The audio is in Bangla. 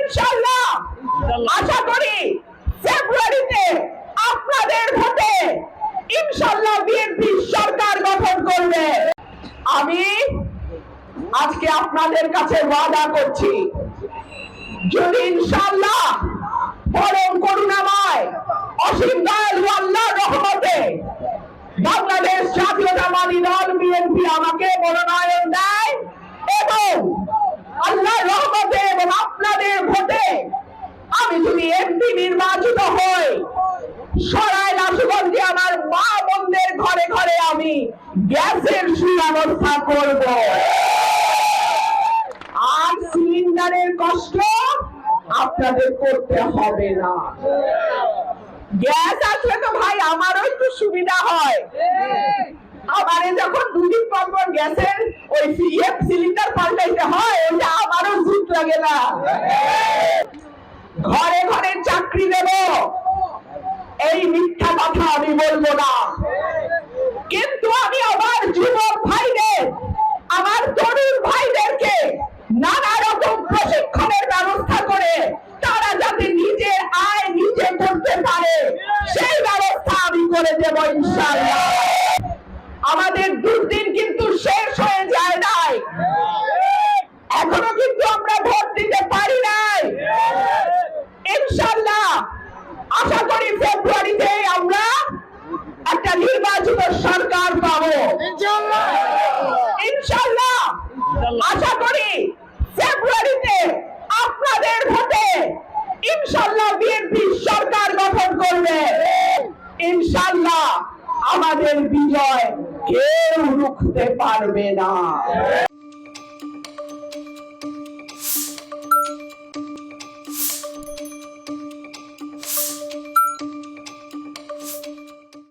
ইনশাআল্লাহ আশা করি ফেব্রুয়ারিতে আপনাদের ভোটে ইনশাআল্লাহ বিএনপি সরকার গঠন করবে। আমি আজকে আপনাদের কাছে ওয়াদা করছি, যদি ইনশাআল্লাহ পরম করুণাময় অসীম দয়ালু আল্লাহর রহমতে বাংলাদেশ জাতীয়তাবাদী দল বিএনপি আমাকে মনোনয়ন দেয় এবং আল্লাহর রহমতে এবং আপনাদের ভোটে আমি যদি এমপি নির্বাচিত হই, সরাইল আশুগঞ্জে আমার মা বোনদের ঘরে ঘরে আমি গ্যাসের সুব্যবস্থা করব। আর সিলিন্ডারের কষ্ট আপনাদের করতে হবে না। গ্যাস আসলে তো ভাই আমারও একটু সুবিধা হয়। আমারে যখন দুদিন পর পর গ্যাসের ওই সিলিন্ডার পাল্টাইতে হয়, ওইটা আমারও জুত লাগে না। ঘরে ঘরে চাকরি দেব, এই মিথ্যা কথা আমি বলবো না। কিন্তু আমি আমার যুবক ভাইদের, আমার তরুণ ভাইদেরকে নানা রকম প্রশিক্ষণের ব্যবস্থা করে তারা যাতে নিজের আয় নিজে করতে পারে সেই ব্যবস্থা আমি করে দেব ইনশাআল্লাহ। আমাদের দুর্দিন কিন্তু শেষ হয়ে যায় নাই, এখনো কিন্তু আমরা ভোট দিতে পারি নাই। ইনশাআল্লাহ আশা করি ফেব্রুয়ারিতে আমরা একটা নির্বাচিত সরকার পাবো ইনশাআল্লাহ। আশা করি ফেব্রুয়ারিতে আপনাদের ভোটে ইনশাআল্লাহ বিএনপি সরকার গঠন করবে। ইনশাআল্লাহ আমাদের বিজয় কেউ রুখতে পারবে না।